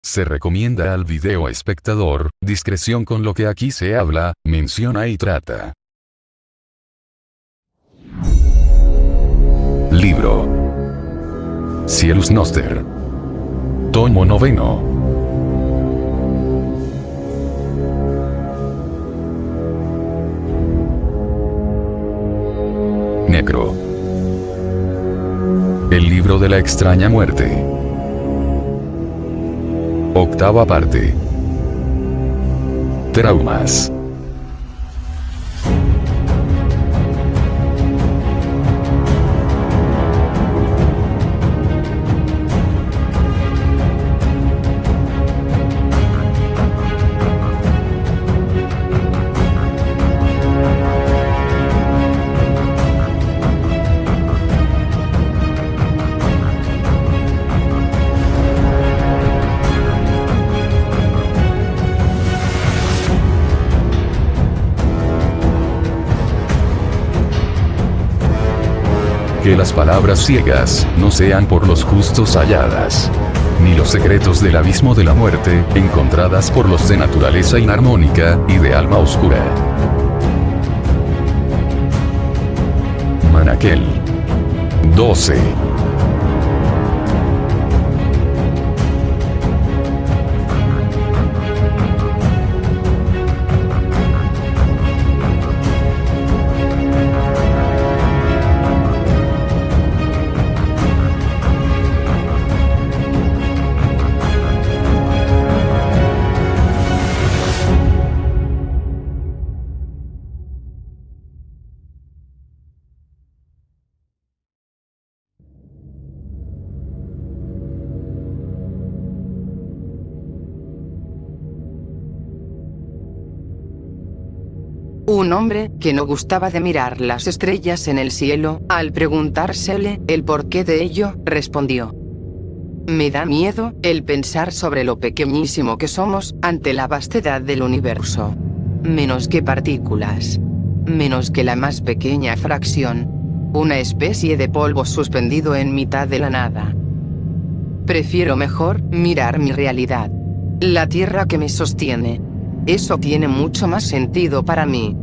Se recomienda al video espectador, discreción con lo que aquí se habla, menciona y trata. Libro Cielus Noster. Tomo 9. Necro. El libro de la extraña muerte. Octava parte. Traumas. Que las palabras ciegas no sean por los justos halladas, ni los secretos del abismo de la muerte, encontradas por los de naturaleza inarmónica y de alma oscura. Manaquel 12. Un hombre, que no gustaba de mirar las estrellas en el cielo, al preguntársele el porqué de ello, respondió: me da miedo el pensar sobre lo pequeñísimo que somos ante la vastedad del universo. Menos que partículas. Menos que la más pequeña fracción. Una especie de polvo suspendido en mitad de la nada. Prefiero mejor mirar mi realidad. La tierra que me sostiene. Eso tiene mucho más sentido para mí.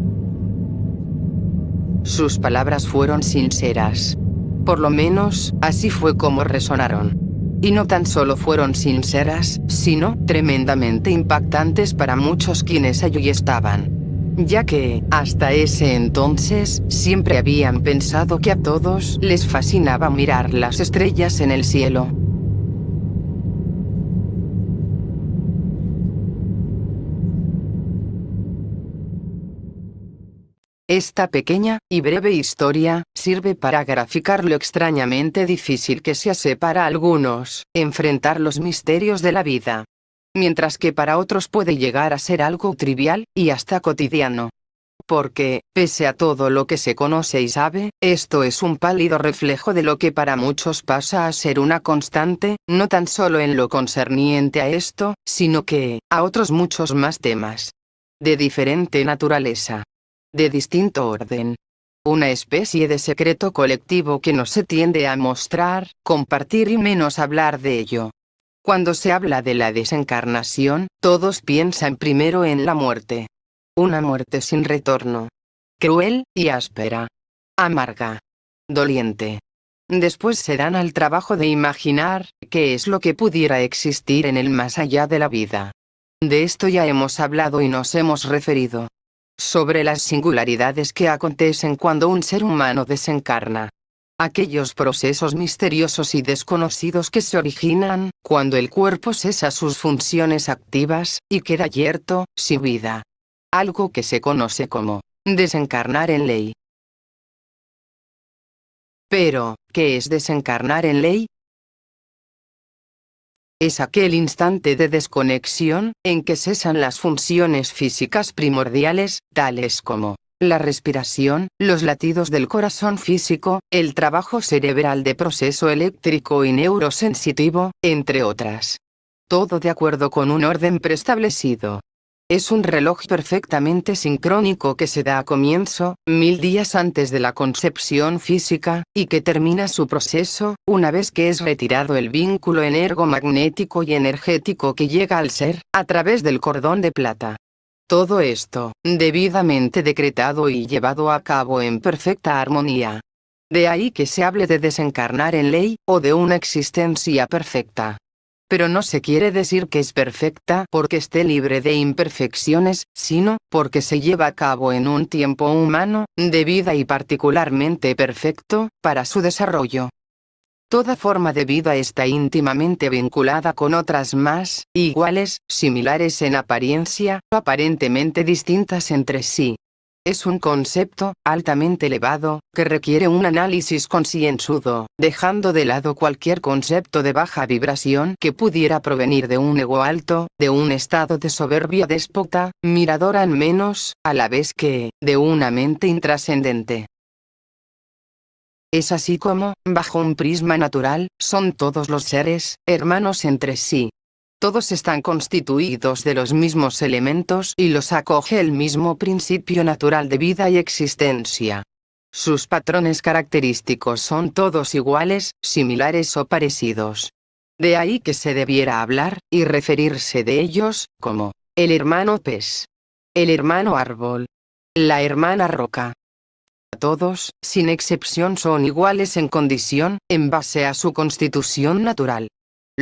Sus palabras fueron sinceras. Por lo menos, así fue como resonaron. Y no tan solo fueron sinceras, sino tremendamente impactantes para muchos quienes allí estaban. Ya que, hasta ese entonces, siempre habían pensado que a todos les fascinaba mirar las estrellas en el cielo. Esta pequeña y breve historia sirve para graficar lo extrañamente difícil que se hace para algunos enfrentar los misterios de la vida, mientras que para otros puede llegar a ser algo trivial y hasta cotidiano. Porque, pese a todo lo que se conoce y sabe, esto es un pálido reflejo de lo que para muchos pasa a ser una constante, no tan solo en lo concerniente a esto, sino que, a otros muchos más temas. De diferente naturaleza. De distinto orden. Una especie de secreto colectivo que no se tiende a mostrar, compartir y menos hablar de ello. Cuando se habla de la desencarnación, todos piensan primero en la muerte. Una muerte sin retorno. Cruel y áspera. Amarga. Doliente. Después se dan al trabajo de imaginar qué es lo que pudiera existir en el más allá de la vida. De esto ya hemos hablado y nos hemos referido. Sobre las singularidades que acontecen cuando un ser humano desencarna. Aquellos procesos misteriosos y desconocidos que se originan cuando el cuerpo cesa sus funciones activas y queda yerto, sin vida. Algo que se conoce como desencarnar en ley. Pero, ¿qué es desencarnar en ley? Es aquel instante de desconexión, en que cesan las funciones físicas primordiales, tales como la respiración, los latidos del corazón físico, el trabajo cerebral de proceso eléctrico y neurosensitivo, entre otras. Todo de acuerdo con un orden preestablecido. Es un reloj perfectamente sincrónico que se da a comienzo, 1000 días antes de la concepción física, y que termina su proceso, una vez que es retirado el vínculo energomagnético y energético que llega al ser, a través del cordón de plata. Todo esto, debidamente decretado y llevado a cabo en perfecta armonía. De ahí que se hable de desencarnar en ley, o de una existencia perfecta. Pero no se quiere decir que es perfecta porque esté libre de imperfecciones, sino porque se lleva a cabo en un tiempo humano, de vida y particularmente perfecto, para su desarrollo. Toda forma de vida está íntimamente vinculada con otras más, iguales, similares en apariencia, o aparentemente distintas entre sí. Es un concepto, altamente elevado, que requiere un análisis concienzudo, dejando de lado cualquier concepto de baja vibración que pudiera provenir de un ego alto, de un estado de soberbia déspota, mirador al menos, a la vez que, de una mente intrascendente. Es así como, bajo un prisma natural, son todos los seres, hermanos entre sí. Todos están constituidos de los mismos elementos y los acoge el mismo principio natural de vida y existencia. Sus patrones característicos son todos iguales, similares o parecidos. De ahí que se debiera hablar, y referirse de ellos, como, el hermano pez, el hermano árbol, la hermana roca. Todos, sin excepción, son iguales en condición, en base a su constitución natural.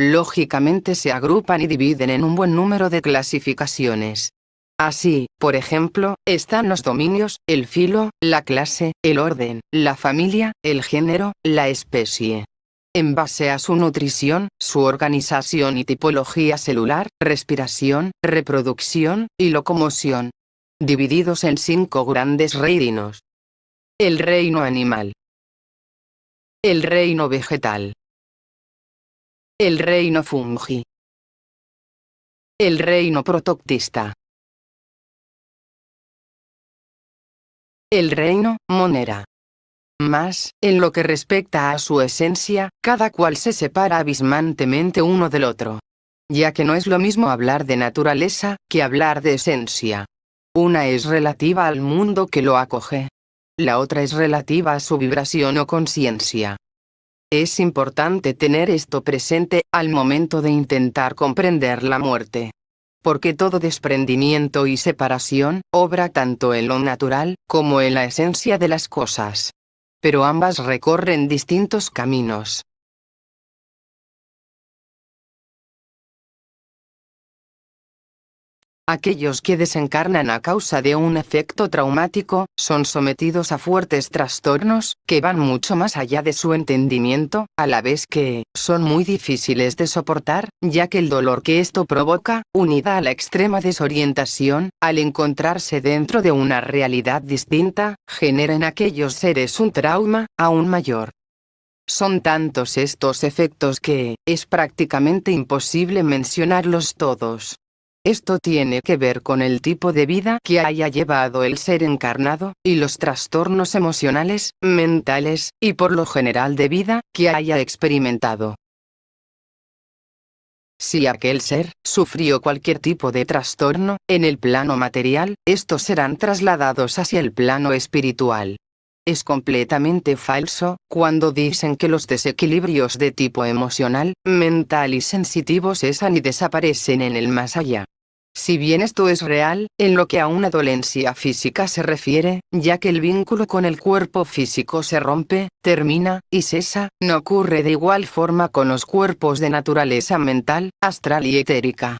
Lógicamente se agrupan y dividen en un buen número de clasificaciones. Así, por ejemplo, están los dominios, el filo, la clase, el orden, la familia, el género, la especie. En base a su nutrición, su organización y tipología celular, respiración, reproducción, y locomoción. Divididos en 5 grandes reinos. El reino animal. El reino vegetal. El reino fungi. El reino protoctista. El reino monera. Mas, en lo que respecta a su esencia, cada cual se separa abismantemente uno del otro. Ya que no es lo mismo hablar de naturaleza, que hablar de esencia. Una es relativa al mundo que lo acoge. La otra es relativa a su vibración o conciencia. Es importante tener esto presente, al momento de intentar comprender la muerte. Porque todo desprendimiento y separación, obra tanto en lo natural, como en la esencia de las cosas. Pero ambas recorren distintos caminos. Aquellos que desencarnan a causa de un efecto traumático, son sometidos a fuertes trastornos, que van mucho más allá de su entendimiento, a la vez que, son muy difíciles de soportar, ya que el dolor que esto provoca, unida a la extrema desorientación, al encontrarse dentro de una realidad distinta, genera en aquellos seres un trauma, aún mayor. Son tantos estos efectos que, es prácticamente imposible mencionarlos todos. Esto tiene que ver con el tipo de vida que haya llevado el ser encarnado, y los trastornos emocionales, mentales, y por lo general de vida, que haya experimentado. Si aquel ser sufrió cualquier tipo de trastorno, en el plano material, estos serán trasladados hacia el plano espiritual. Es completamente falso, cuando dicen que los desequilibrios de tipo emocional, mental y sensitivo cesan y desaparecen en el más allá. Si bien esto es real, en lo que a una dolencia física se refiere, ya que el vínculo con el cuerpo físico se rompe, termina, y cesa, no ocurre de igual forma con los cuerpos de naturaleza mental, astral y etérica.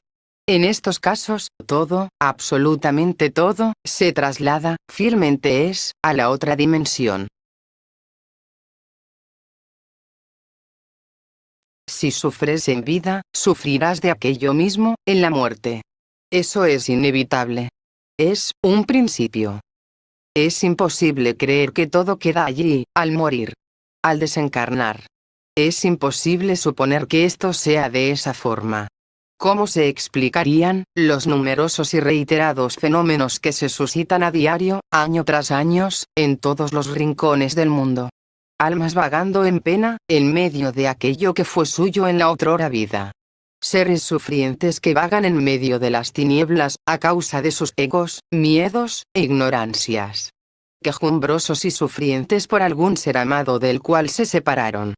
En estos casos, todo, absolutamente todo, se traslada, fielmente a la otra dimensión. Si sufres en vida, sufrirás de aquello mismo, en la muerte. Eso es inevitable. Es un principio. Es imposible creer que todo queda allí, al morir. Al desencarnar. Es imposible suponer que esto sea de esa forma. ¿Cómo se explicarían los numerosos y reiterados fenómenos que se suscitan a diario, año tras año, en todos los rincones del mundo? Almas vagando en pena, en medio de aquello que fue suyo en la otrora vida. seres sufrientes que vagan en medio de las tinieblas, a causa de sus egos, miedos, e ignorancias. Quejumbrosos y sufrientes por algún ser amado del cual se separaron.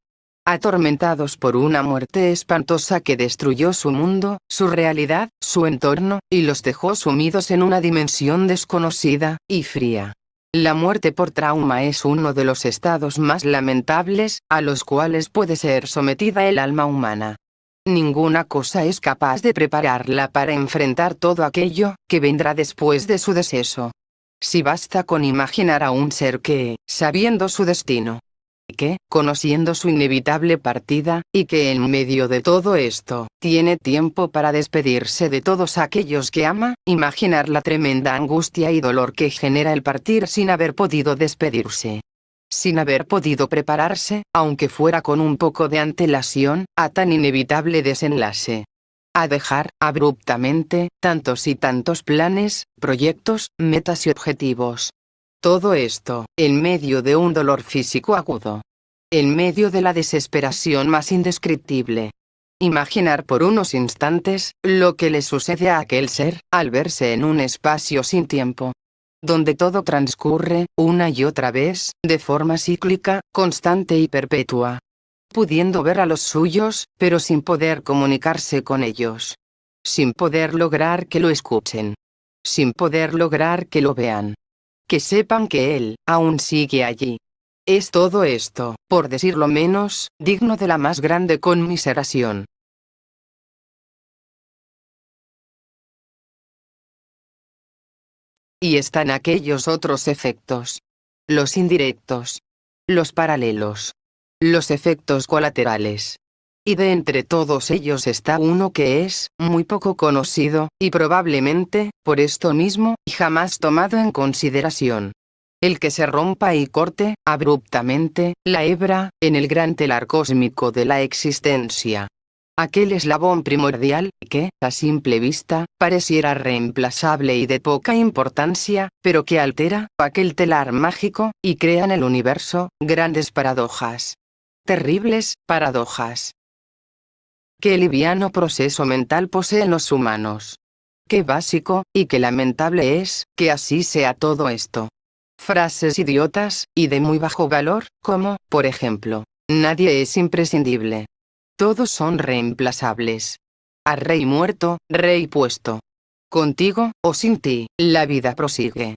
Atormentados por una muerte espantosa que destruyó su mundo, su realidad, su entorno, y los dejó sumidos en una dimensión desconocida y fría. La muerte por trauma es uno de los estados más lamentables, a los cuales puede ser sometida el alma humana. Ninguna cosa es capaz de prepararla para enfrentar todo aquello que vendrá después de su deceso. Si basta con imaginar a un ser que, sabiendo su destino, que, conociendo su inevitable partida, y que en medio de todo esto, tiene tiempo para despedirse de todos aquellos que ama, imaginar la tremenda angustia y dolor que genera el partir sin haber podido despedirse. Sin haber podido prepararse, aunque fuera con un poco de antelación, a tan inevitable desenlace. A dejar, abruptamente, tantos y tantos planes, proyectos, metas y objetivos. Todo esto, en medio de un dolor físico agudo. En medio de la desesperación más indescriptible. Imaginar por unos instantes, lo que le sucede a aquel ser, al verse en un espacio sin tiempo. Donde todo transcurre, una y otra vez, de forma cíclica, constante y perpetua. Pudiendo ver a los suyos, pero sin poder comunicarse con ellos. Sin poder lograr que lo escuchen. Sin poder lograr que lo vean. Que sepan que él, aún sigue allí. Es todo esto, por decirlo menos, digno de la más grande conmiseración. Y están aquellos otros efectos. Los indirectos. Los paralelos. Los efectos colaterales. Y de entre todos ellos está uno que es, muy poco conocido, y probablemente, por esto mismo, jamás tomado en consideración. El que se rompa y corte, abruptamente, la hebra, en el gran telar cósmico de la existencia. Aquel eslabón primordial, que, a simple vista, pareciera reemplazable y de poca importancia, pero que altera aquel telar mágico, y crea en el universo, grandes paradojas. Terribles paradojas. Qué liviano proceso mental poseen los humanos. Qué básico, y qué lamentable es, que así sea todo esto. Frases idiotas, y de muy bajo valor, como, por ejemplo, nadie es imprescindible. Todos son reemplazables. A rey muerto, rey puesto. Contigo, o sin ti, la vida prosigue.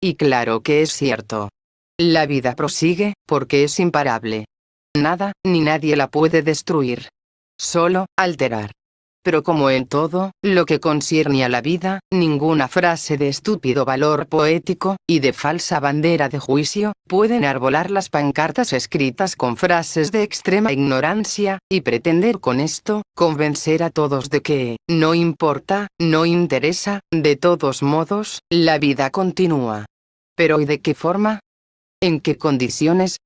Y claro que es cierto. La vida prosigue, porque es imparable. Nada, ni nadie la puede destruir. Solo, alterar. Pero como en todo, lo que concierne a la vida, ninguna frase de estúpido valor poético, y de falsa bandera de juicio, puede enarbolar las pancartas escritas con frases de extrema ignorancia, y pretender con esto, convencer a todos de que, no importa, no interesa, de todos modos, la vida continúa. ¿Pero y de qué forma? ¿En qué condiciones?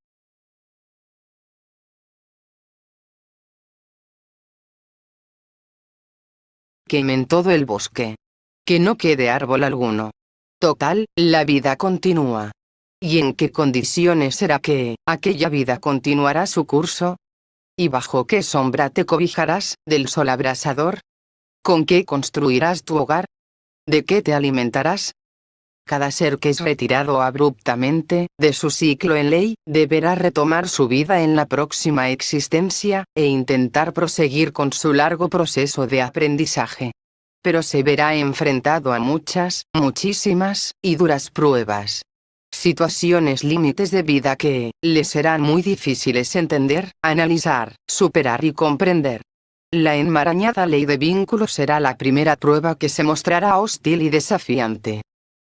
Quemen todo el bosque. Que no quede árbol alguno. Total, la vida continúa. ¿Y en qué condiciones será que aquella vida continuará su curso? ¿Y bajo qué sombra te cobijarás del sol abrasador? ¿Con qué construirás tu hogar? ¿De qué te alimentarás? Cada ser que es retirado abruptamente de su ciclo en ley, deberá retomar su vida en la próxima existencia, e intentar proseguir con su largo proceso de aprendizaje. Pero se verá enfrentado a muchas, muchísimas, y duras pruebas. Situaciones límites de vida que, le serán muy difíciles entender, analizar, superar y comprender. La enmarañada ley de vínculos será la primera prueba que se mostrará hostil y desafiante.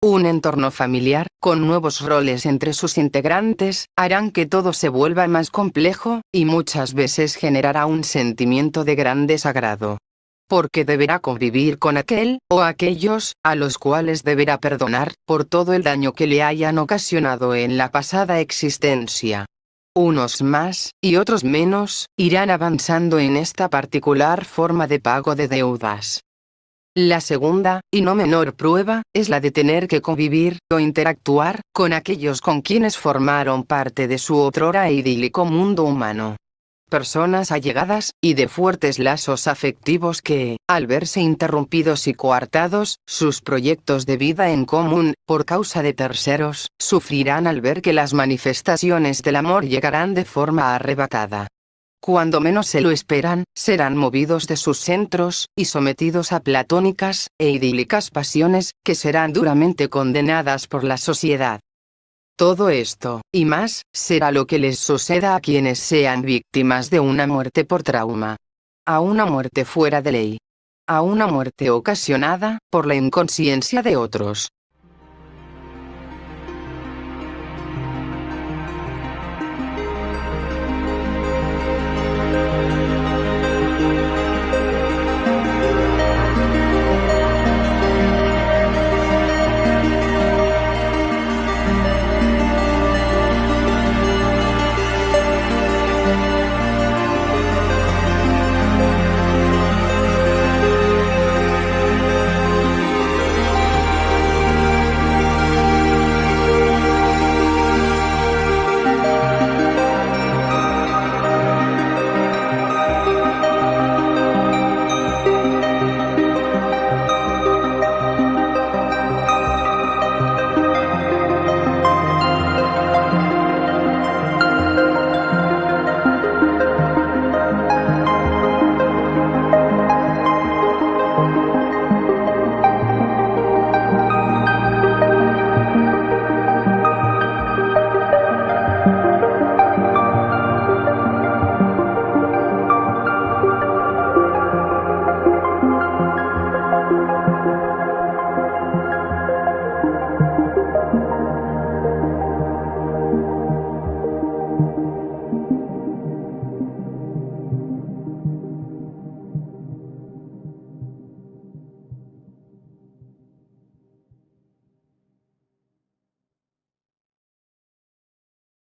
Un entorno familiar, con nuevos roles entre sus integrantes, harán que todo se vuelva más complejo, y muchas veces generará un sentimiento de gran desagrado. Porque deberá convivir con aquel, o aquellos, a los cuales deberá perdonar, por todo el daño que le hayan ocasionado en la pasada existencia. Unos más, y otros menos, irán avanzando en esta particular forma de pago de deudas. La segunda, y no menor prueba, es la de tener que convivir, o interactuar, con aquellos con quienes formaron parte de su otrora idílico mundo humano. personas allegadas, y de fuertes lazos afectivos que, al verse interrumpidos y coartados, sus proyectos de vida en común, por causa de terceros, sufrirán al ver que las manifestaciones del amor llegarán de forma arrebatada. Cuando menos se lo esperan, serán movidos de sus centros, y sometidos a platónicas e idílicas pasiones, que serán duramente condenadas por la sociedad. Todo esto, y más, será lo que les suceda a quienes sean víctimas de una muerte por trauma. A una muerte fuera de ley. A una muerte ocasionada, por la inconsciencia de otros.